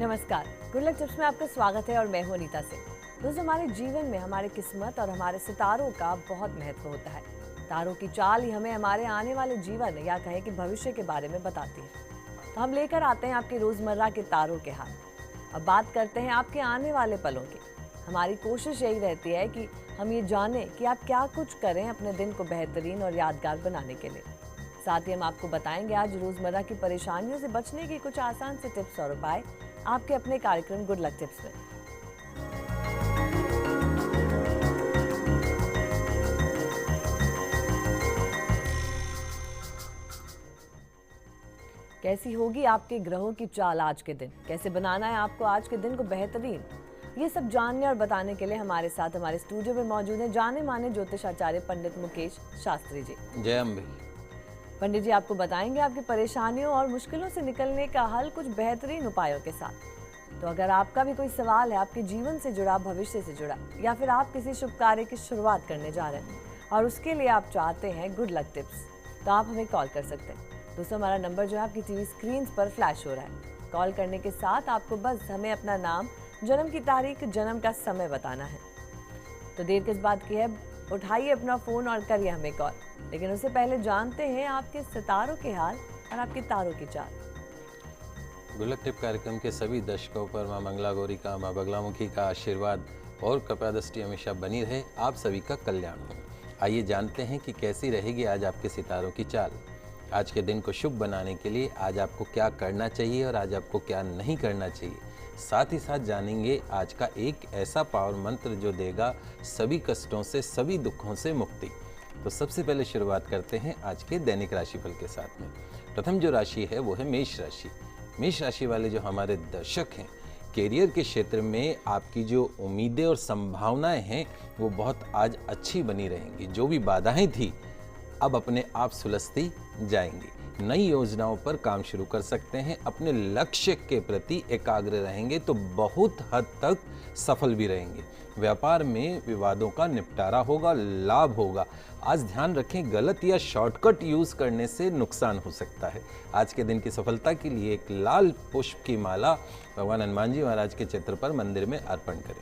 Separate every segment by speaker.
Speaker 1: नमस्कार, good luck tips में आपका स्वागत है और मैं हूं अनीता सिंह। दोस्तों, हमारे जीवन में हमारे किस्मत और हमारे सितारों का बहुत महत्व होता है। तारों की चाल ही हमें हमारे आने वाले जीवन या कहें कि भविष्य के बारे में बताती है। तो हम लेकर आते हैं आपके रोजमर्रा के तारों के हाल। अब बात करते हैं आपके आने वाले पलों की। हमारी कोशिश यही रहती है कि हम ये जानें कि आप क्या कुछ करें अपने दिन को बेहतरीन और यादगार बनाने के लिए। साथ ही हम आपको बताएंगे आज रोजमर्रा की परेशानियों से बचने की कुछ आसान से टिप्स और उपाय आपके अपने कार्यक्रम गुड लक टिप्स में। कैसी होगी आपके ग्रहों की चाल आज के दिन, कैसे बनाना है आपको आज के दिन को बेहतरीन, ये सब जानने और बताने के लिए हमारे साथ हमारे स्टूडियो में मौजूद हैं जाने माने ज्योतिषाचार्य पंडित मुकेश शास्त्री जी।
Speaker 2: जय अम्बे।
Speaker 1: पंडित जी आपको बताएंगे आपकी परेशानियों और मुश्किलों से निकलने का हल कुछ बेहतरीन उपायों के साथ। तो अगर आपका भी कोई सवाल है आपके जीवन से जुड़ा, भविष्य से जुड़ा, या फिर आप किसी शुभ कार्य की शुरुआत करने जा रहे हैं और उसके लिए आप चाहते हैं गुड लक टिप्स, तो आप हमें कॉल कर सकते हैं। दोस्तों, हमारा नंबर जो है आपकी टीवी स्क्रीन पर फ्लैश हो रहा है। कॉल करने के साथ आपको बस हमें अपना नाम, जन्म की तारीख, जन्म का समय बताना है। तो देर किस बात की है, उठाइए अपना फोन और करिए हमें कॉल। लेकिन उससे पहले जानते हैं आपके सितारों के हाल और आपके तारों की चाल।
Speaker 2: गुड लक टिप कार्यक्रम के सभी दर्शकों पर मां मंगला गौरी का, मां बगलामुखी का आशीर्वाद और कृपा दृष्टि हमेशा बनी रहे। आप सभी का कल्याण हो। आइए जानते हैं कि कैसी रहेगी आज आपके सितारों की चाल। आज के दिन को शुभ बनाने के लिए आज आपको क्या करना चाहिए और आज आपको क्या नहीं करना चाहिए। साथ ही साथ जानेंगे आज का एक ऐसा पावर मंत्र जो देगा सभी कष्टों से, सभी दुखों से मुक्ति। तो सबसे पहले शुरुआत करते हैं आज के दैनिक राशिफल के साथ में। प्रथम जो राशि है वो है मेष राशि। मेष राशि वाले जो हमारे दर्शक हैं, कैरियर के क्षेत्र में आपकी जो उम्मीदें और संभावनाएं हैं वो बहुत आज अच्छी बनी रहेंगी। जो भी बाधाएं थी अब अपने आप सुलझती जाएंगी। नई योजनाओं पर काम शुरू कर सकते हैं। अपने लक्ष्य के प्रति एकाग्र रहेंगे तो बहुत हद तक सफल भी रहेंगे। व्यापार में विवादों का निपटारा होगा, लाभ होगा। आज ध्यान रखें, गलत या शॉर्टकट यूज करने से नुकसान हो सकता है। आज के दिन की सफलता के लिए एक लाल पुष्प की माला भगवान हनुमान जी महाराज के चित्र पर मंदिर में अर्पण करें।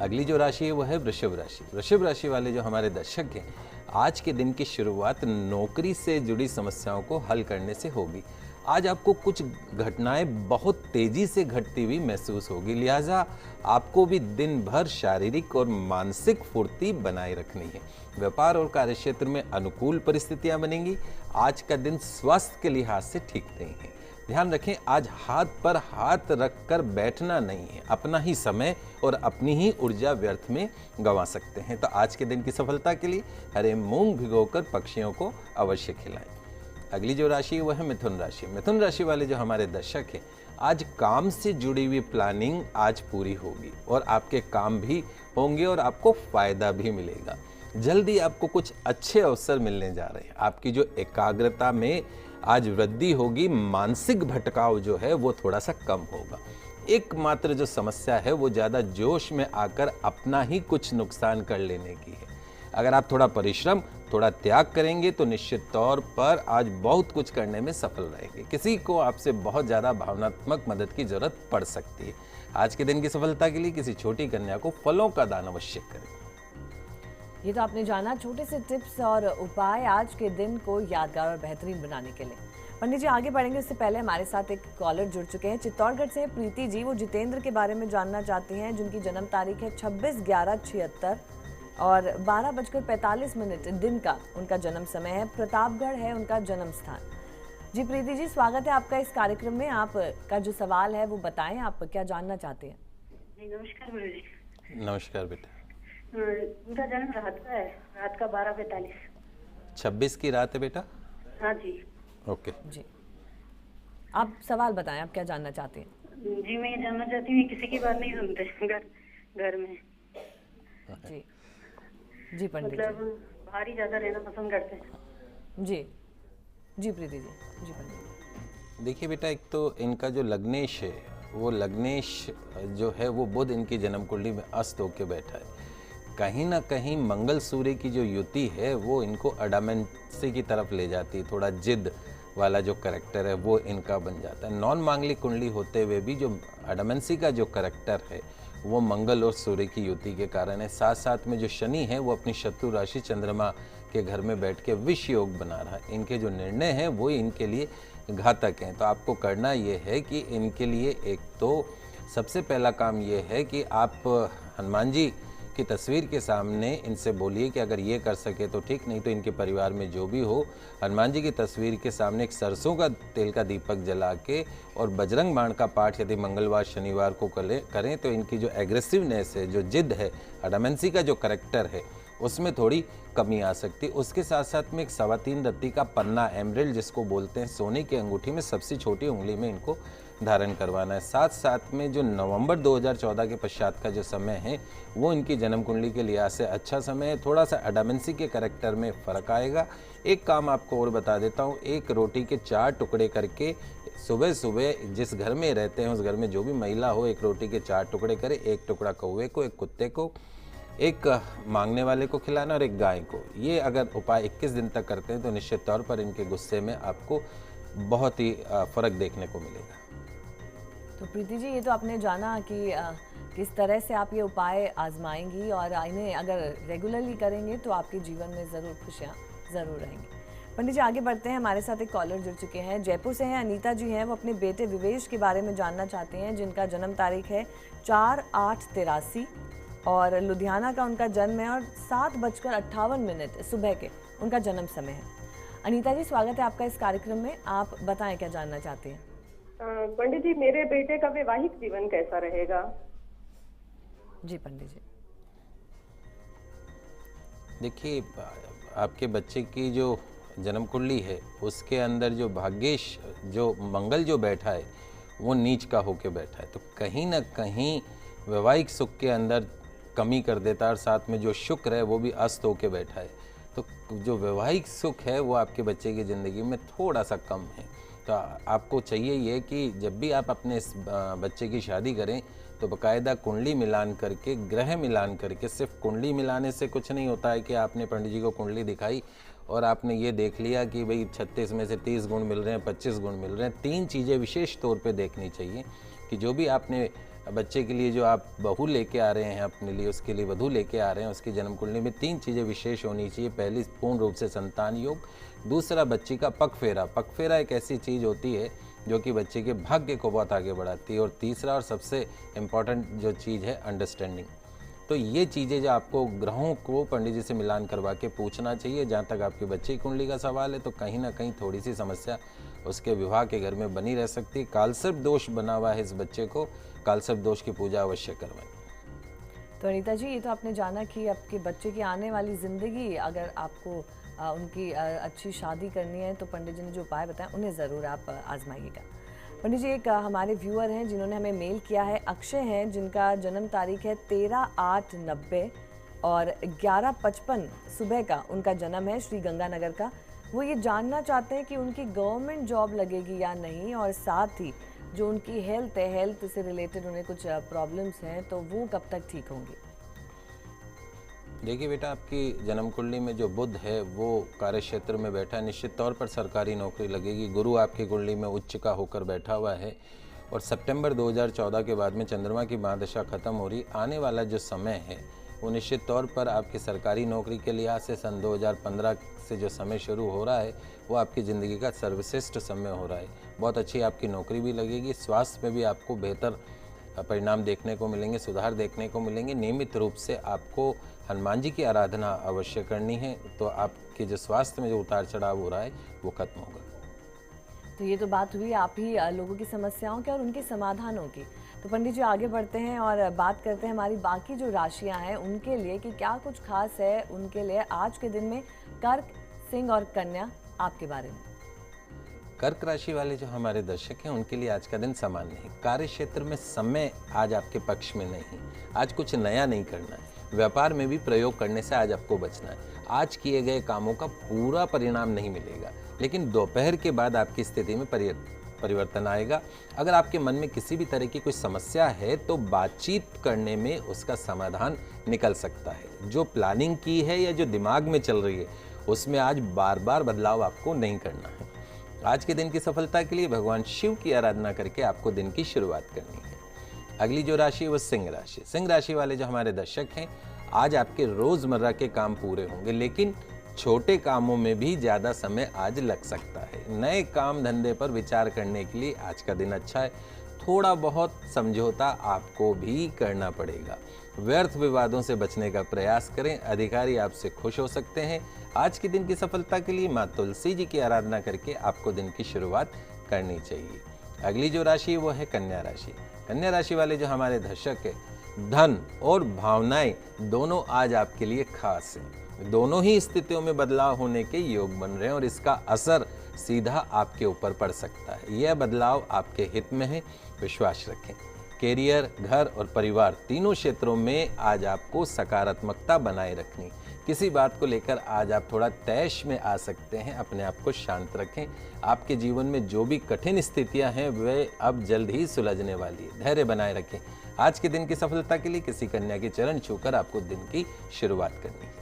Speaker 2: अगली जो राशि है वो है वृषभ राशि। वृषभ राशि वाले जो हमारे दर्शक हैं, आज के दिन की शुरुआत नौकरी से जुड़ी समस्याओं को हल करने से होगी। आज आपको कुछ घटनाएं बहुत तेजी से घटती हुई महसूस होगी, लिहाजा आपको भी दिन भर शारीरिक और मानसिक फुर्ती बनाए रखनी है। व्यापार और कार्यक्षेत्र में अनुकूल परिस्थितियां बनेंगी। आज का दिन स्वास्थ्य के लिहाज से ठीक नहीं है। ध्यान रखें, आज हाथ पर हाथ रखकर बैठना नहीं है। अपना ही समय और अपनी ही ऊर्जा व्यर्थ में गंवा सकते हैं। तो आज के दिन की सफलता के लिए हरे मूंग भिगोकर पक्षियों को अवश्य खिलाएं। अगली जो राशि है वह है मिथुन राशि। मिथुन राशि वाले जो हमारे दर्शक हैं, आज काम से जुड़ी हुई प्लानिंग आज पूरी होगी और आपके काम भी होंगे और आपको फायदा भी मिलेगा। जल्दी आपको कुछ अच्छे अवसर मिलने जा रहे हैं। आपकी जो एकाग्रता में आज वृद्धि होगी। मानसिक भटकाव जो है वो थोड़ा सा कम होगा। एकमात्र जो समस्या है वो ज़्यादा जोश में आकर अपना ही कुछ नुकसान कर लेने की है। अगर आप थोड़ा परिश्रम, थोड़ा त्याग करेंगे तो निश्चित तौर पर आज बहुत कुछ करने में सफल रहेंगे। किसी को आपसे बहुत ज़्यादा भावनात्मक मदद की जरूरत पड़ सकती है। आज के दिन की सफलता के लिए किसी छोटी कन्या को फलों का दान अवश्य करें।
Speaker 1: ये तो आपने जाना छोटे से टिप्स और उपाय आज के दिन को यादगार और बेहतरीन बनाने के लिए। पंडित जी आगे बढ़ेंगे उससे पहले हमारे साथ एक कॉलर जुड़ चुके हैं। चित्तौड़गढ़ से प्रीति जी, वो जितेंद्र के बारे में जानना चाहती हैं, जिनकी जन्म तारीख है 26/11/76 और 12:45 दिन का उनका जन्म समय है। प्रतापगढ़ है उनका जन्म स्थान। जी प्रीति जी, स्वागत है आपका इस कार्यक्रम में। आपका जो सवाल है वो बताएं, आप क्या जानना चाहते हैं?
Speaker 3: नमस्कार गुरु जी।
Speaker 2: नमस्कार बेटा।
Speaker 3: उनका जन्म रात का है, रात का 12:45।
Speaker 2: 26 की रात है बेटा?
Speaker 3: हाँ जी।
Speaker 2: ओके
Speaker 1: जी, आप सवाल बताएं, आप क्या जानना चाहते हैं?
Speaker 3: जी मैं ये जानना चाहती हूँ, किसी की बात नहीं सुनते घर में।
Speaker 1: जी जी पंडित
Speaker 3: मतलब बाहर ही ज्यादा रहना पसंद करते हैं।
Speaker 1: जी जी प्रीति जी। जी पंडित।
Speaker 2: देखिए बेटा, एक तो इनका जो लग्नेश है वो लग्नेश जो है वो बुध इनकी जन्म कुंडली में अस्त होकर बैठा है। कहीं ना कहीं मंगल सूर्य की जो युति है वो इनको अडामेंसी की तरफ ले जाती है। थोड़ा जिद वाला जो करेक्टर है वो इनका बन जाता है। नॉन मांगलिक कुंडली होते हुए भी जो एडमेंसी का जो करेक्टर है वो मंगल और सूर्य की युति के कारण है। साथ साथ में जो शनि है वो अपनी शत्रु राशि चंद्रमा के घर में बैठ के विष योग बना रहा है। इनके जो निर्णय हैं वो इनके लिए घातक हैं। तो आपको करना ये है कि इनके लिए एक तो सबसे पहला काम ये है कि आप हनुमान जी की तस्वीर के सामने इनसे बोलिए कि अगर ये कर सके तो ठीक, नहीं तो इनके परिवार में जो भी हो हनुमान जी की तस्वीर के सामने एक सरसों का तेल का दीपक जला के और बजरंग बाण का पाठ यदि मंगलवार शनिवार को करें तो इनकी जो एग्रेसिवनेस है, जो जिद है, अडमेंसी का जो करेक्टर है उसमें थोड़ी कमी आ सकती है। उसके साथ साथ में एक 3.25 रत्ती का पन्ना एमरल्ड जिसको बोलते हैं, सोने की अंगूठी में सबसे छोटी उंगली में इनको धारण करवाना है। साथ साथ में जो नवंबर 2014 के पश्चात का जो समय है वो इनकी जन्म कुंडली के लिहाज से अच्छा समय है। थोड़ा सा एडमेंसी के करेक्टर में फ़र्क आएगा। एक काम आपको और बता देता हूँ, एक रोटी के 4 टुकड़े करके सुबह सुबह जिस घर में रहते हैं उस घर में जो भी महिला हो एक रोटी के 4 टुकड़े करे, एक टुकड़ा कौवे को, एक कुत्ते को, एक मांगने वाले को खिलाना और एक गाय को। ये अगर उपाय 21 दिन तक करते हैं तो निश्चित तौर पर इनके गुस्से में आपको बहुत ही फ़र्क देखने को मिलेगा।
Speaker 1: तो प्रीति जी, ये तो आपने जाना कि किस तरह से आप ये उपाय आजमाएंगी और इन्हें अगर रेगुलरली करेंगे तो आपके जीवन में ज़रूर खुशियाँ ज़रूर रहेंगी। पंडित जी, आगे बढ़ते हैं। हमारे साथ एक कॉलर जुड़ चुके हैं, जयपुर से हैं, अनीता जी हैं। वो अपने बेटे विवेश के बारे में जानना चाहते हैं, जिनका जन्म तारीख है 4/8/83 और लुधियाना का उनका जन्म है और 7:58 सुबह के उनका जन्म समय है। अनीता जी, स्वागत है आपका इस कार्यक्रम में। आप बताएं क्या जानना चाहते हैं।
Speaker 3: पंडित जी, मेरे बेटे का वैवाहिक जीवन कैसा रहेगा?
Speaker 1: जी पंडित जी,
Speaker 2: देखिए, आपके बच्चे की जो जन्म कुंडली है उसके अंदर जो भाग्येश जो मंगल जो बैठा है वो नीच का होके बैठा है, तो कहीं ना कहीं वैवाहिक सुख के अंदर कमी कर देता है और साथ में जो शुक्र है वो भी अस्त होके बैठा है। तो जो वैवाहिक सुख है वो आपके बच्चे की ज़िंदगी में थोड़ा सा कम है। तो आपको चाहिए ये कि जब भी आप अपने इस बच्चे की शादी करें तो बाकायदा कुंडली मिलान करके, ग्रह मिलान करके, सिर्फ कुंडली मिलाने से कुछ नहीं होता है कि आपने पंडित जी को कुंडली दिखाई और आपने ये देख लिया कि भाई 36 में से 30 गुण मिल रहे हैं, 25 गुण मिल रहे हैं। 3 चीज़ें विशेष तौर पे देखनी चाहिए कि जो भी आपने बच्चे के लिए जो आप बहू लेके आ रहे हैं, अपने लिए उसके लिए वधू लेके आ रहे हैं, उसकी जन्म कुंडली में 3 चीज़ें विशेष होनी चाहिए। पहली, पूर्ण रूप से संतान योग। दूसरा, बच्ची का पगफेरा। पगफेरा एक ऐसी चीज़ होती है जो कि बच्चे के भाग्य को बहुत आगे बढ़ाती है। और तीसरा और सबसे इम्पॉर्टेंट जो चीज़ है, अंडरस्टैंडिंग। तो ये चीज़ें जो आपको ग्रहों को पंडित जी से मिलान करवा के पूछना चाहिए। जहाँ तक आपकी बच्चे की कुंडली का सवाल है तो कहीं ना कहीं थोड़ी सी समस्या उसके विवाह के घर में बनी रह सकती है। कालसर्प दोष बना हुआ है इस बच्चे को, कालसर्प दोष की पूजा अवश्य करवाएं।
Speaker 1: तो अनीता जी, ये तो आपने जाना कि आपके बच्चे की आने वाली ज़िंदगी, अगर आपको उनकी अच्छी शादी करनी है तो पंडित जी ने जो उपाय बताए उन्हें ज़रूर आप आजमाइएगा। पंडित जी, एक हमारे व्यूअर हैं जिन्होंने हमें मेल किया है, अक्षय हैं, जिनका जन्म तारीख है 13/8/90 और 11:55 सुबह का उनका जन्म है, श्री गंगानगर का। वो ये जानना चाहते हैं कि उनकी गवर्नमेंट जॉब लगेगी या नहीं, और साथ ही जो उनकी हेल्थ है, हेल्थ से रिलेटेड उन्हें कुछ प्रॉब्लम्स हैं तो वो कब तक ठीक होंगी।
Speaker 2: देखिए बेटा, आपकी जन्म कुंडली में जो बुध है वो कार्य क्षेत्र में बैठा है, निश्चित तौर पर सरकारी नौकरी लगेगी। गुरु आपकी कुंडली में उच्च का होकर बैठा हुआ है और सितंबर 2014 के बाद में चंद्रमा की महादशा खत्म हो रही। आने वाला जो समय है वो निश्चित तौर पर आपकी सरकारी नौकरी के लिहाज से सन 2015 से जो समय शुरू हो रहा है वो आपकी ज़िंदगी का सर्वश्रेष्ठ समय हो रहा है। बहुत अच्छी आपकी नौकरी भी लगेगी। स्वास्थ्य में भी आपको बेहतर परिणाम देखने को मिलेंगे, सुधार देखने को मिलेंगे। नियमित रूप से आपको हनुमान जी की आराधना अवश्य करनी है, तो आपके जो स्वास्थ्य में जो उतार चढ़ाव हो रहा है वो खत्म होगा।
Speaker 1: तो ये तो बात हुई आप ही लोगों की समस्याओं की और उनके समाधानों की। तो पंडित जी, आगे बढ़ते हैं और बात करते हैं हमारी बाकी जो राशियां हैं उनके लिए कि क्या कुछ खास है उनके लिए आज के दिन में। कर्क, सिंह और कन्या, आपके बारे में।
Speaker 2: कर्क राशि वाले जो हमारे दर्शक हैं उनके लिए आज का दिन सामान्य है। कार्य क्षेत्र में समय आज आपके पक्ष में नहीं, आज कुछ नया नहीं करना है। व्यापार में भी प्रयोग करने से आज आपको बचना है। आज किए गए कामों का पूरा परिणाम नहीं मिलेगा, लेकिन दोपहर के बाद आपकी स्थिति में परिवर्तन आएगा। अगर आपके मन में किसी भी तरह की कोई समस्या है तो बातचीत करने में उसका समाधान निकल सकता है। जो प्लानिंग की है या जो दिमाग में चल रही है उसमें आज बार बार बदलाव आपको नहीं करना है। आज के दिन की सफलता के लिए भगवान शिव की आराधना करके आपको दिन की शुरुआत करनी है। अगली जो राशि है वो सिंह राशि। सिंह राशि वाले जो हमारे दर्शक हैं, आज आपके रोजमर्रा के काम पूरे होंगे, लेकिन छोटे कामों में भी ज्यादा समय आज लग सकता है। नए काम धंधे पर विचार करने के लिए आज का दिन अच्छा है। थोड़ा बहुत समझौता आपको भी करना पड़ेगा। व्यर्थ विवादों से बचने का प्रयास करें, अधिकारी आपसे खुश हो सकते हैं। आज के दिन की सफलता के लिए माँ तुलसी जी की आराधना करके आपको दिन की शुरुआत करनी चाहिए। अगली जो राशि है वो है कन्या राशि। कन्या राशि वाले जो हमारे दर्शक है, धन और भावनाएं दोनों आज आपके लिए खास हैं। दोनों ही स्थितियों में बदलाव होने के योग बन रहे हैं और इसका असर सीधा आपके ऊपर पड़ सकता है। यह बदलाव आपके हित में है, विश्वास रखें। कैरियर, घर और परिवार तीनों क्षेत्रों में आज आपको सकारात्मकता बनाए रखनी। किसी बात को लेकर आज आप थोड़ा तैश में आ सकते हैं, अपने आप को शांत रखें। आपके जीवन में जो भी कठिन स्थितियां हैं वे अब जल्द ही सुलझने वाली है, धैर्य बनाए रखें। आज के दिन की सफलता के लिए किसी कन्या के चरण छूकर आपको दिन की शुरुआत करनी है।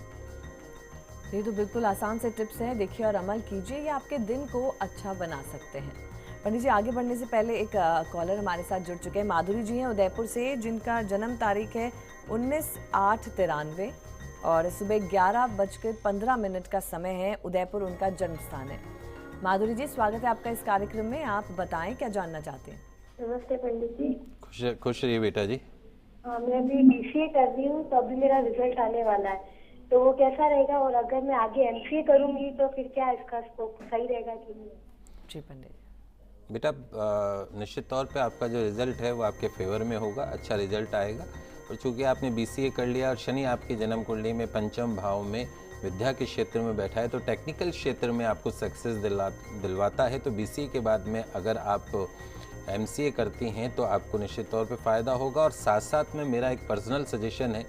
Speaker 1: ये तो बिल्कुल आसान से टिप्स हैं, देखिए और अमल कीजिए, ये आपके दिन को अच्छा बना सकते हैं। पंडित जी, आगे बढ़ने से पहले एक कॉलर हमारे साथ जुड़ चुके हैं। माधुरी जी हैं उदयपुर से, जिनका जन्म तारीख है 19/8/93 और सुबह 11:15 का समय है। उदयपुर उनका जन्म स्थान है। माधुरी जी, स्वागत है आपका इस कार्यक्रम में। आप बताएं क्या जानना चाहते हैं।
Speaker 3: नमस्ते पंडित जी।
Speaker 2: खुश रहिए बेटा जी।
Speaker 3: हाँ, मैं अभी BCA कर रही हूँ, तो अभी मेरा रिजल्ट आने वाला है, तो वो कैसा रहेगा, और अगर मैं आगे MCA करूंगी तो फिर क्या इसका स्कोप सही रहेगा कि नहीं?
Speaker 1: जी पंडित
Speaker 2: बेटा, निश्चित तौर पे आपका जो रिजल्ट है वो आपके फेवर में होगा, अच्छा रिजल्ट आएगा। और चूंकि आपने BCA कर लिया और शनि आपके जन्म कुंडली में पंचम भाव में विद्या के क्षेत्र में बैठा है, तो टेक्निकल क्षेत्र में आपको सक्सेस दिलवाता है। तो BCA के बाद में अगर आप MCA करती हैं तो आपको निश्चित तौर पे फ़ायदा होगा। और साथ साथ में मेरा एक पर्सनल सजेशन है,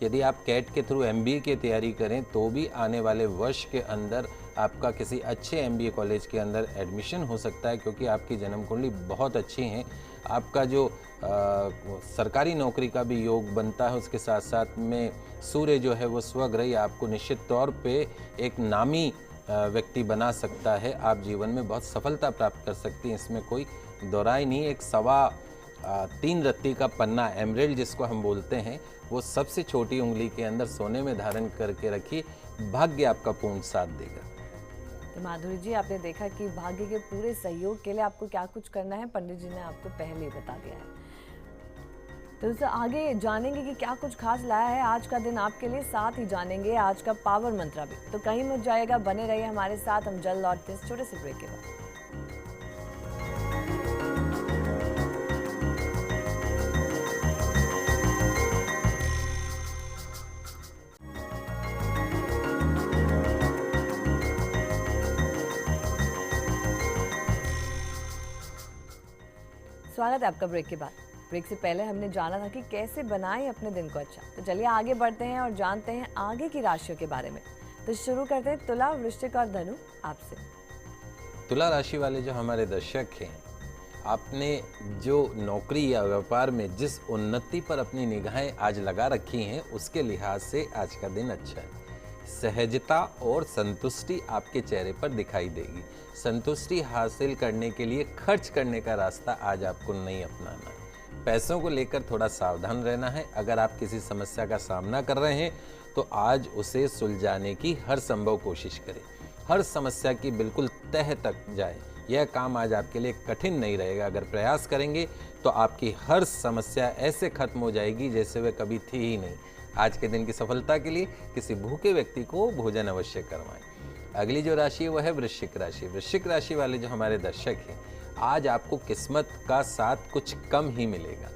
Speaker 2: यदि आप कैट के थ्रू MBA की तैयारी करें तो भी आने वाले वर्ष के अंदर आपका किसी अच्छे MBA कॉलेज के अंदर एडमिशन हो सकता है, क्योंकि आपकी जन्म कुंडली बहुत अच्छी है। आपका जो सरकारी नौकरी का भी योग बनता है, उसके साथ साथ में सूर्य जो है वो स्वग्रही आपको निश्चित तौर पे एक नामी व्यक्ति बना सकता है। आप जीवन में बहुत सफलता प्राप्त कर सकती हैं, इसमें कोई दोराई नहीं। एक 3.25 रत्ती का पन्ना, एमरेल्ड जिसको हम बोलते हैं, वो सबसे छोटी उंगली के अंदर सोने में धारण करके रखिए, भाग्य आपका पूर्ण साथ देगा।
Speaker 1: तो माधुरी जी, आपने देखा कि भाग्य के पूरे सहयोग के लिए आपको क्या कुछ करना है, पंडित जी ने आपको पहले ही बता दिया है। तो उससे आगे जानेंगे कि क्या कुछ खास लाया है आज का दिन आपके लिए, साथ ही जानेंगे आज का पावर मंत्र भी। तो कहीं मत जाएगा, बने रहिए हमारे साथ। हम जल्द लौटते हैं इस छोटे से ब्रेक के बाद। स्वागत है आपका ब्रेक के बाद। ब्रेक से पहले हमने जाना था कि कैसे बनाएं अपने दिन को अच्छा। तो चलिए आगे बढ़ते हैं और जानते हैं आगे की राशियों के बारे में। तो शुरू करते हैं तुला, वृश्चिक और धनु आपसे।
Speaker 2: तुला राशि वाले जो हमारे दर्शक हैं, आपने जो नौकरी या व्यापार में जिस उन्नति पर अपनी निगाहें आज लगा रखी हैं, उसके लिहाज से आज का दिन अच्छा है। सहजता और संतुष्टि आपके चेहरे पर दिखाई देगी। संतुष्टि हासिल करने के लिए खर्च करने का रास्ता आज आपको नहीं अपनाना है। पैसों को लेकर थोड़ा सावधान रहना है। अगर आप किसी समस्या का सामना कर रहे हैं तो आज उसे सुलझाने की हर संभव कोशिश करें। हर समस्या की बिल्कुल तह तक जाए। यह काम आज आपके लिए कठिन नहीं रहेगा। अगर प्रयास करेंगे तो आपकी हर समस्या ऐसे खत्म हो जाएगी जैसे वह कभी थी ही नहीं। आज के दिन की सफलता के लिए किसी भूखे व्यक्ति को भोजन अवश्य करवाएं। अगली जो राशि है वह है वृश्चिक राशि। वृश्चिक राशि वाले जो हमारे दर्शक हैं, आज आपको किस्मत का साथ कुछ कम ही मिलेगा।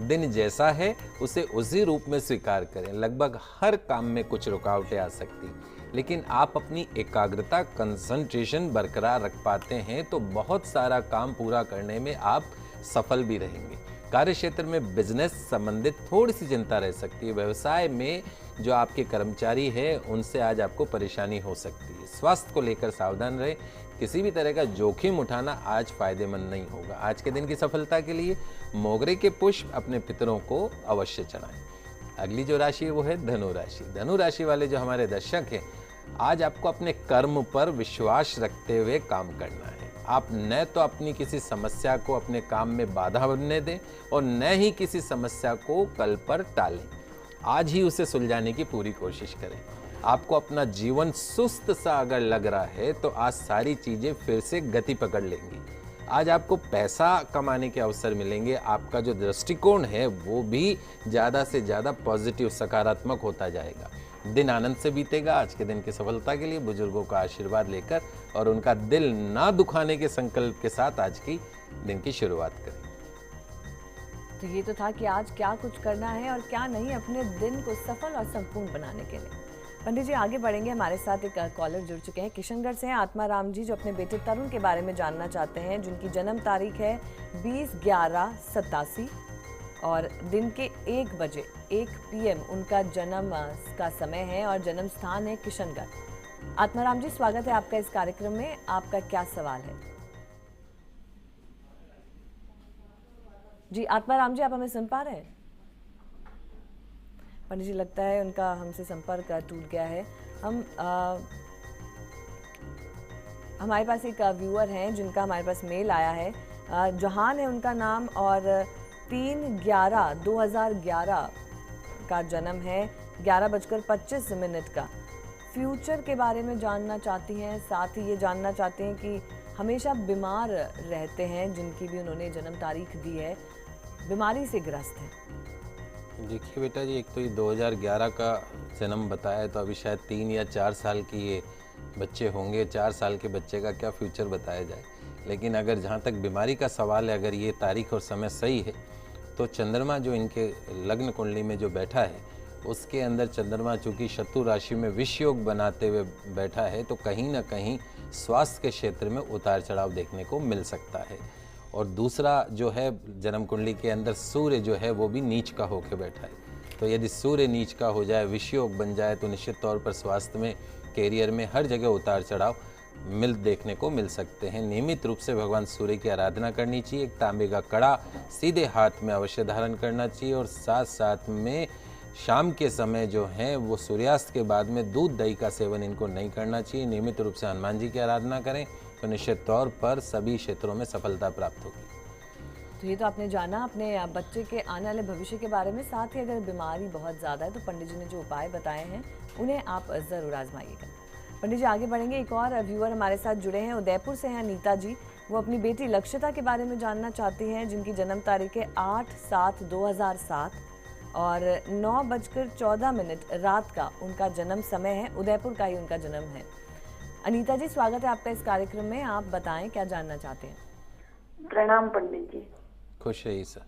Speaker 2: दिन जैसा है उसे उसी रूप में स्वीकार करें। लगभग हर काम में कुछ रुकावटें आ सकती, लेकिन आप अपनी एकाग्रता, कंसंट्रेशन बरकरार रख पाते हैं तो बहुत सारा काम पूरा करने में आप सफल भी रहेंगे। कार्य क्षेत्र में बिजनेस संबंधित थोड़ी सी चिंता रह सकती है। व्यवसाय में जो आपके कर्मचारी हैं उनसे आज आपको परेशानी हो सकती है। स्वास्थ्य को लेकर सावधान रहें। किसी भी तरह का जोखिम उठाना आज फायदेमंद नहीं होगा। आज के दिन की सफलता के लिए मोगरे के पुष्प अपने पितरों को अवश्य चढ़ाएं। अगली जो राशि है वो है धनु राशि। धनु राशि वाले जो हमारे दर्शक हैं, आज आपको अपने कर्म पर विश्वास रखते हुए काम करना है। आप न तो अपनी किसी समस्या को अपने काम में बाधा बनने दें और न ही किसी समस्या को कल पर टालें। आज ही उसे सुलझाने की पूरी कोशिश करें। आपको अपना जीवन सुस्त सा अगर लग रहा है तो आज सारी चीज़ें फिर से गति पकड़ लेंगी। आज आपको पैसा कमाने के अवसर मिलेंगे। आपका जो दृष्टिकोण है वो भी ज़्यादा से ज़्यादा पॉजिटिव, सकारात्मक होता जाएगा। दिन आनंद से बीतेगा। आज के दिन की सफलता के लिए बुजुर्गों का आशीर्वाद लेकर और उनका दिल ना दुखाने के संकल्प के साथ आज की दिन की शुरुआत करें।
Speaker 1: तो ये तो था कि आज क्या कुछ करना है और क्या नहीं अपने दिन को सफल और संपूर्ण बनाने के लिए। पंडित जी आगे बढ़ेंगे। हमारे साथ एक कॉलर जुड़ चुके हैं, किशनगढ़ से हैं आत्माराम जी, जो अपने बेटे तरुण के बारे में जानना चाहते हैं, जिनकी जन्म तारीख है 20/11/87 और दिन के 1 बजे 1 PM उनका जन्म का समय है और जन्म स्थान है किशनगढ़। आत्माराम जी, स्वागत है आपका इस कार्यक्रम में। आपका क्या सवाल है? जी आत्माराम जी, आप हमें सुन पा रहे हैं? पंडित जी, लगता है उनका हमसे संपर्क टूट गया है। हमारे पास एक व्यूअर हैं जिनका हमारे पास मेल आया है। जहान है उनका नाम और 3/11/2011 का जन्म है, 11:25 का। फ्यूचर के बारे में जानना चाहती हैं, साथ ही ये जानना चाहते हैं कि हमेशा बीमार रहते हैं, जिनकी भी उन्होंने जन्म तारीख दी है, बीमारी से ग्रस्त हैं।
Speaker 2: देखिए बेटा जी, एक तो ये 2011 का जन्म बताया है, तो अभी शायद 3 या 4 साल की ये बच्चे होंगे। 4 साल के बच्चे का क्या फ्यूचर बताया जाए। लेकिन अगर जहाँ तक बीमारी का सवाल है, अगर ये तारीख और समय सही है तो चंद्रमा जो इनके लग्न कुंडली में जो बैठा है उसके अंदर चंद्रमा चूँकि शत्रु राशि में विष योग बनाते हुए बैठा है, तो कहीं ना कहीं स्वास्थ्य के क्षेत्र में उतार चढ़ाव देखने को मिल सकता है। और दूसरा जो है, जन्म कुंडली के अंदर सूर्य जो है वो भी नीच का होकर बैठा है। तो यदि सूर्य नीच का हो जाए, विषयोग बन जाए, तो निश्चित तौर पर स्वास्थ्य में, कैरियर में हर जगह उतार चढ़ाव देखने को मिल सकते हैं। नियमित रूप से भगवान सूर्य की आराधना करनी चाहिए। एक तांबे का कड़ा सीधे हाथ में अवश्य धारण करना चाहिए और साथ साथ में शाम के समय जो है वो सूर्यास्त के बाद में दूध दही का सेवन इनको नहीं करना चाहिए। नियमित रूप से हनुमान जी की आराधना करें तो निश्चित तौर पर सभी क्षेत्रों में सफलता प्राप्त होगी।
Speaker 1: तो ये तो आपने जाना अपने बच्चे के आने वाले भविष्य के बारे में। साथ ही अगर बीमारी बहुत ज़्यादा है तो पंडित जी ने जो उपाय बताए हैं उन्हें आप ज़रूर आजमाइएगा। पंडित जी आगे बढ़ेंगे। एक और व्यूअर हमारे साथ जुड़े हैं, उदयपुर से हैं अनीता जी। वो अपनी बेटी लक्षिता के बारे में जानना चाहती हैं, जिनकी जन्म तारीख है 8/7/2007 और 9:14 रात का उनका जन्म समय है। उदयपुर का ही उनका जन्म है। अनीता जी, स्वागत है आपका इस कार्यक्रम में। आप बताएं क्या जानना चाहते हैं?
Speaker 4: प्रणाम पंडित जी।
Speaker 2: खुश रहिए सर।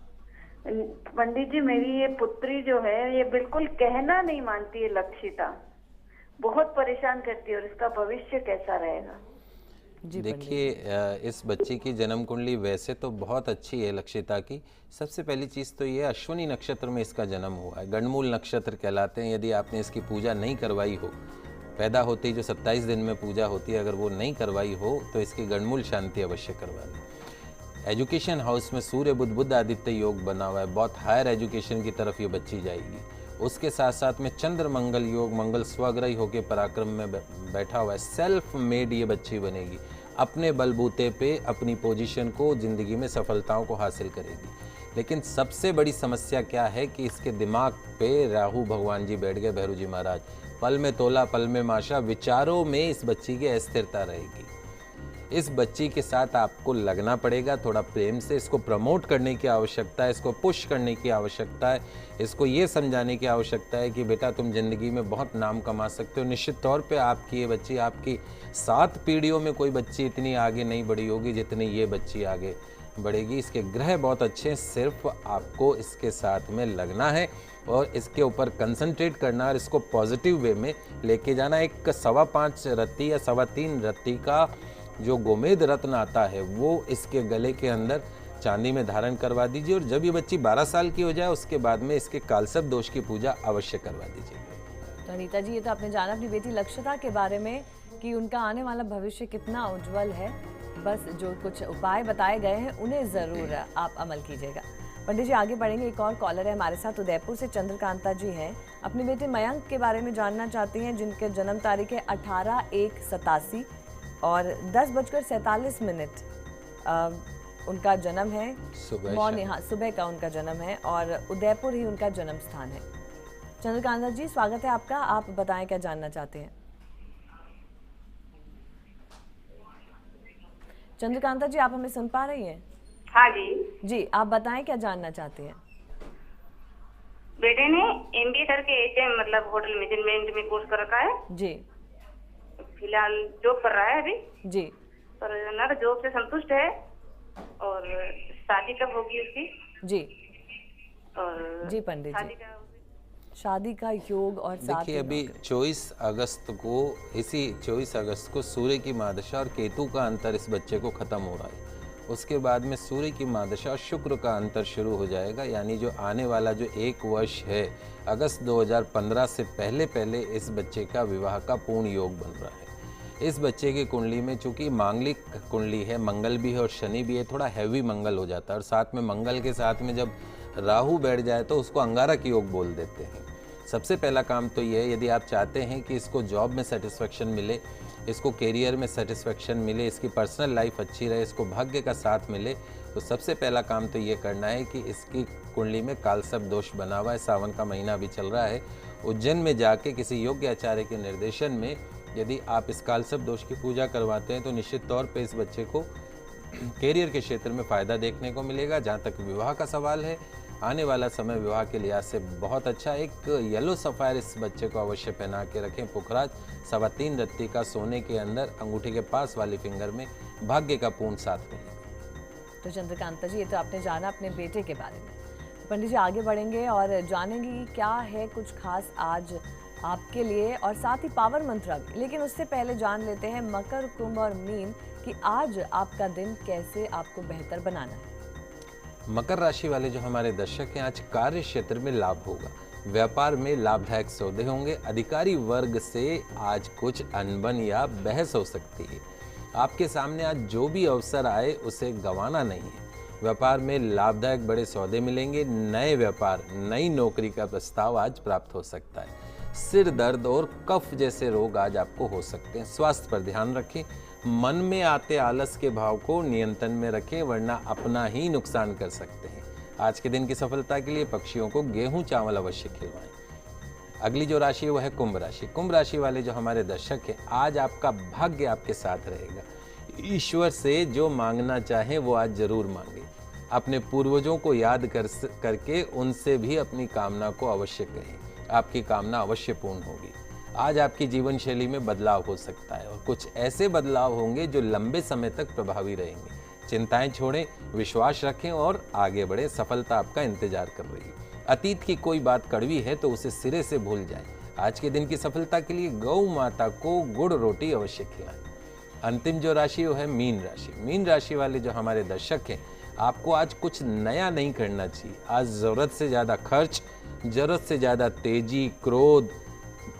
Speaker 4: पंडित जी, मेरी ये पुत्री जो है ये बिल्कुल कहना नहीं मानती है, लक्षिता बहुत परेशान करती है और इसका भविष्य कैसा रहेगा?
Speaker 2: देखिए, इस बच्ची की जन्म कुंडली वैसे तो बहुत अच्छी है लक्षिता की। सबसे पहली चीज़ तो ये अश्विनी नक्षत्र में इसका जन्म हुआ है, गणमूल नक्षत्र कहलाते हैं। यदि आपने इसकी पूजा नहीं करवाई हो, पैदा होते ही जो 27 दिन में पूजा होती है, अगर वो नहीं करवाई हो तो इसकी गणमूल शांति अवश्य करवा लें। एजुकेशन हाउस में सूर्य बुध आदित्य योग बना हुआ है, बहुत हायर एजुकेशन की तरफ ये बच्ची जाएगी। उसके साथ साथ में चंद्र मंगल योग, मंगल स्वग्रही होकर पराक्रम में बैठा हुआ है। सेल्फ मेड ये बच्ची बनेगी, अपने बलबूते पे अपनी पोजीशन को, जिंदगी में सफलताओं को हासिल करेगी। लेकिन सबसे बड़ी समस्या क्या है कि इसके दिमाग पे राहु भगवान जी बैठ गए, भैरू जी महाराज। पल में तोला पल में माशा, विचारों में इस बच्ची की अस्थिरता रहेगी। इस बच्ची के साथ आपको लगना पड़ेगा थोड़ा प्रेम से। इसको प्रमोट करने की आवश्यकता है, इसको पुश करने की आवश्यकता है, इसको ये समझाने की आवश्यकता है कि बेटा तुम जिंदगी में बहुत नाम कमा सकते हो। निश्चित तौर पे आपकी ये बच्ची, आपकी 7 पीढ़ियों में कोई बच्ची इतनी आगे नहीं बढ़ी होगी जितनी ये बच्ची आगे बढ़ेगी। इसके ग्रह बहुत अच्छे हैं, सिर्फ आपको इसके साथ में लगना है और इसके ऊपर कंसंट्रेट करना और इसको पॉजिटिव वे में लेके जाना। एक 5.25 रत्ती या 3.25 रत्ती का जो गोमेद रत्न आता है वो इसके गले के अंदर चांदी में धारण करवा दीजिए और जब ये बच्ची 12 साल की हो जाए उसके बाद में इसके कालसर्प दोष की पूजा अवश्य करवा दीजिए।
Speaker 1: तो अनीता जी, ये तो आपने जाना अपनी बेटी लक्षिता के बारे में कि उनका आने वाला भविष्य कितना उज्जवल है। बस जो कुछ उपाय बताए गए हैं उन्हें ज़रूर आप अमल कीजिएगा। पंडित जी आगे बढ़ेंगे। एक और कॉलर है हमारे साथ, उदयपुर से चंद्रकांता जी हैं। अपने बेटे मयंक के बारे में जानना चाहती हैं, जिनके जन्म तारीख है 18/1/87 और 10:47 उनका जन्म है।
Speaker 2: सुबह
Speaker 1: मॉर्निंग, हाँ, सुबह का उनका जन्म है और उदयपुर ही उनका जन्म स्थान है। चंद्रकांता जी, स्वागत है आपका। आप बताएं क्या जानना चाहते हैं। चंद्रकांता जी, आप हमें सुन पा रही हैं?
Speaker 5: हाँ जी।
Speaker 1: जी, आप बताएं क्या जानना चाहते हैं।
Speaker 5: बेटे ने एमबीए करके एचएम मतलब होटल मैनेजमेंट में कोर्स कर रखा है
Speaker 1: जी।
Speaker 5: फिलहाल जॉब कर रहा है अभी,
Speaker 1: जी।
Speaker 5: पर ना जॉब से संतुष्ट है। और शादी कब होगी उसकी?
Speaker 1: जी।
Speaker 5: और
Speaker 1: जी पंडित
Speaker 5: शादी
Speaker 1: जी,
Speaker 5: का
Speaker 1: शादी का योग और साथ
Speaker 2: देखिए,
Speaker 1: ही
Speaker 2: अभी
Speaker 1: नौकरी।
Speaker 2: 24 अगस्त को सूर्य की महादशा और केतु का अंतर इस बच्चे को खत्म हो रहा है। उसके बाद में सूर्य की महादशा और शुक्र का अंतर शुरू हो जाएगा, यानी जो आने वाला जो 1 वर्ष है, अगस्त 2015 से पहले पहले इस बच्चे का विवाह का पूर्ण योग बन रहा है। इस बच्चे की कुंडली में चूंकि मांगलिक कुंडली है, मंगल भी है और शनि भी है, थोड़ा हैवी मंगल हो जाता है। और साथ में मंगल के साथ में जब राहु बैठ जाए तो उसको अंगारक योग बोल देते हैं। सबसे पहला काम तो ये है, यदि आप चाहते हैं कि इसको जॉब में सेटिस्फेक्शन मिले, इसको करियर में सेटिस्फेक्शन मिले, इसकी पर्सनल लाइफ अच्छी रहे, इसको भाग्य का साथ मिले, तो सबसे पहला काम तो ये करना है कि इसकी कुंडली में कालसर्प दोष बना हुआ है। सावन का महीना भी चल रहा है। उज्जैन में जाके किसी योग्य आचार्य के निर्देशन में यदि आप इस कालसर्प दोष की पूजा करवाते हैं तो निश्चित तौर पे इस बच्चे को करियर के क्षेत्र में फ़ायदा देखने को मिलेगा। जहाँ तक विवाह का सवाल है, आने वाला समय विवाह के लिहाज से बहुत अच्छा। एक येलो सफ़ायर इस बच्चे को अवश्य पहना के रखें। पुखराज 3.25 रत्ती का सोने के अंदर अंगूठी के पास वाली फिंगर में भाग्य का पूर्ण साथ मिलेगा।
Speaker 1: तो चंद्रकांता जी, ये तो आपने जाना अपने बेटे के बारे में। पंडित जी, आगे बढ़ेंगे और जानेंगे कि क्या है कुछ खास आज आपके लिए और साथ ही पावर मंत्र भी। लेकिन उससे पहले जान लेते हैं मकर, कुंभ और मीन कि आज आपका दिन कैसे आपको बेहतर बनाना है।
Speaker 2: मकर राशि वाले जो हमारे दर्शक हैं, आज कार्य क्षेत्र में लाभ होगा, व्यापार में लाभदायक सौदे होंगे, अधिकारी वर्ग से आज कुछ अनबन या बहस हो सकती है। आपके सामने आज जो भी अवसर आए उसे गंवाना नहीं है। व्यापार में लाभदायक बड़े सौदे मिलेंगे, नए व्यापार, नई नौकरी का प्रस्ताव आज प्राप्त हो सकता है। सिर दर्द और कफ जैसे रोग आज आपको हो सकते हैं। स्वास्थ्य पर ध्यान रखें। मन में आते आलस के भाव को नियंत्रण में रखें, वरना अपना ही नुकसान कर सकते हैं। आज के दिन की सफलता के लिए पक्षियों को गेहूं चावल अवश्य खिलवाएं। अगली जो राशि है वो है कुंभ राशि। कुंभ राशि वाले जो हमारे दर्शक हैं, आज आपका भाग्य आपके साथ रहेगा। ईश्वर से जो मांगना चाहें वो आज जरूर मांगे। अपने पूर्वजों को याद करके उनसे भी अपनी कामना को अवश्य कहें। आपकी कामना अवश्य पूर्ण होगी। आज आपकी जीवन शैली में बदलाव हो सकता है और कुछ ऐसे बदलाव होंगे जो लंबे समय तक प्रभावी रहेंगे। चिंताएं छोड़ें, विश्वास रखें और आगे बढ़ें। सफलता आपका इंतजार कर रही है। अतीत की कोई बात कड़वी है तो उसे सिरे से भूल जाएं। आज के दिन की सफलता के लिए गौ माता को गुड़ रोटी अवश्य खिलाएं। अंतिम जो राशि वो है मीन राशि। मीन राशि वाले जो हमारे दर्शक हैं, आपको आज कुछ नया नहीं करना चाहिए। आज ज़रूरत से ज़्यादा खर्च, ज़रूरत से ज़्यादा तेजी, क्रोध,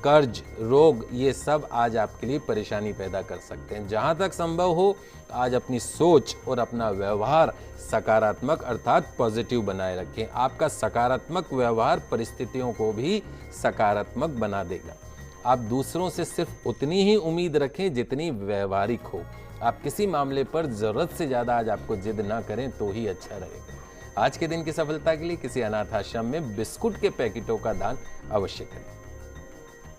Speaker 2: कर्ज, रोग, ये सब आज आपके लिए परेशानी पैदा कर सकते हैं। जहाँ तक संभव हो आज अपनी सोच और अपना व्यवहार सकारात्मक अर्थात पॉजिटिव बनाए रखें। आपका सकारात्मक व्यवहार परिस्थितियों को भी सकारात्मक बना देगा। आप दूसरों से सिर्फ उतनी ही उम्मीद रखें जितनी व्यवहारिक हो। आप किसी मामले पर ज़रूरत से ज़्यादा आज आपको जिद ना करें तो ही अच्छा रहेगा। आज के दिन की सफलता के लिए किसी अनाथ आश्रम में बिस्कुट के पैकेटों का दान अवश्य करें।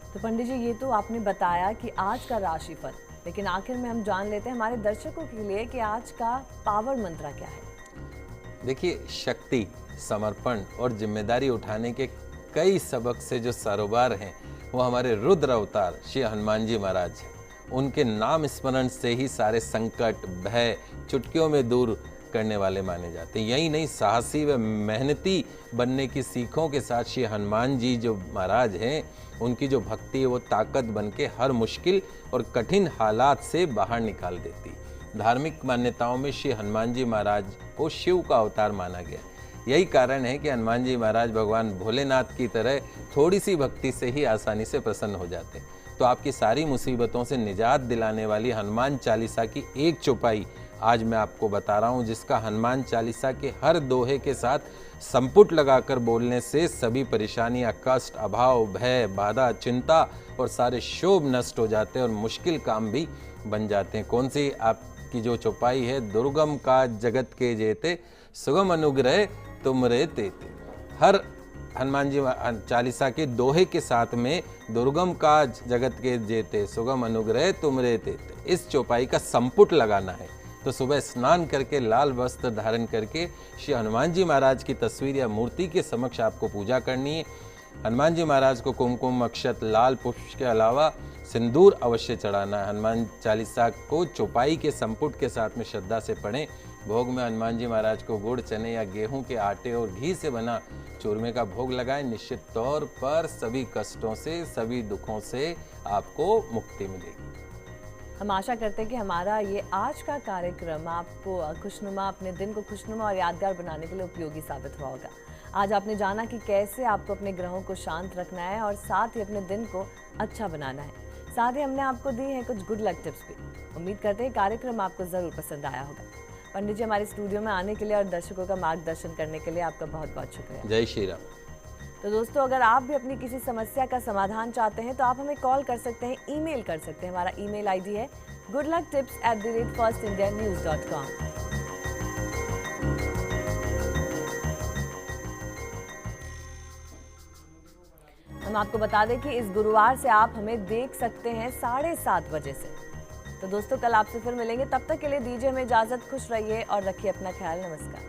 Speaker 1: तो पंडित जी, ये तो आपने बताया कि आज का राशिफल, लेकिन आखिर में हम जान लेते हैं हमारे दर्शकों के लिए कि आज का पावर मंत्र क्या है।
Speaker 2: देखिए, शक्ति, समर्पण और जिम्मेदारी उठाने के कई सबक से जो सरोवर हैं वो हमारे रुद्र अवतार श्री हनुमान जी महाराज हैं। उनके नाम स्मरण से ही सारे संकट, भय चुटकियों में दूर करने वाले माने जाते हैं। यही नहीं, साहसी व मेहनती बनने की सीखों के साथ श्री हनुमान जी जो महाराज हैं, उनकी जो भक्ति है वो ताकत बन के हर मुश्किल और कठिन हालात से बाहर निकाल देती। धार्मिक मान्यताओं में श्री हनुमान जी महाराज को शिव का अवतार माना गया। यही कारण है कि हनुमान जी महाराज भगवान भोलेनाथ की तरह थोड़ी सी भक्ति से ही आसानी से प्रसन्न हो जाते हैं। तो आपकी सारी मुसीबतों से निजात दिलाने वाली हनुमान चालीसा की एक चौपाई आज मैं आपको बता रहा हूँ, जिसका हनुमान चालीसा के हर दोहे के साथ संपुट लगाकर बोलने से सभी परेशानियाँ, कष्ट, अभाव, भय, बाधा, चिंता और सारे शोभ नष्ट हो जाते हैं और मुश्किल काम भी बन जाते हैं। कौन सी आपकी जो चौपाई है, दुर्गम का जगत के जेते, सुगम अनुग्रह तुमरे तेते। हर हनुमान जी चालीसा के दोहे के साथ में दुर्गम का जगत के जेते, सुगम अनुग्रह तुमरे तेते, इस चौपाई का संपुट लगाना है। तो सुबह स्नान करके लाल वस्त्र धारण करके श्री हनुमान जी महाराज की तस्वीर या मूर्ति के समक्ष आपको पूजा करनी है। हनुमान जी महाराज को कुमकुम, अक्षत, लाल पुष्प के अलावा सिंदूर अवश्य चढ़ाना है। हनुमान चालीसा को चौपाई के संपुट के साथ में श्रद्धा से पढ़ें। भोग में हनुमान जी महाराज को गुड़, चने या गेहूं के आटे और घी से बना चूरमे का भोग लगाएं। निश्चित तौर पर सभी कष्टों से, सभी दुखों से आपको मुक्ति मिलेगी।
Speaker 1: हम आशा करते हैं कि हमारा ये आज का कार्यक्रम आपको खुशनुमा, अपने दिन को खुशनुमा और यादगार बनाने के लिए उपयोगी साबित हुआ होगा। आज आपने जाना कि कैसे आपको अपने ग्रहों को शांत रखना है और साथ ही अपने दिन को अच्छा बनाना है। साथ ही हमने आपको दी है कुछ गुड लक टिप्स भी। उम्मीद करते हैं कार्यक्रम आपको ज़रूर पसंद आया होगा। पंडित जी, हमारे स्टूडियो में आने के लिए और दर्शकों का मार्गदर्शन करने के लिए आपका बहुत बहुत शुक्रिया।
Speaker 2: जय श्री राम।
Speaker 1: तो दोस्तों, अगर आप भी अपनी किसी समस्या का समाधान चाहते हैं तो आप हमें कॉल कर सकते हैं, ईमेल कर सकते हैं। हमारा ईमेल आईडी है goodlucktips@firstindianews.com। हम आपको बता दें कि इस गुरुवार से आप हमें देख सकते हैं 7:30 बजे से। तो दोस्तों, कल आपसे फिर मिलेंगे। तब तक के लिए दीजिए हमें इजाजत। खुश रहिए और रखिए अपना ख्याल। नमस्कार।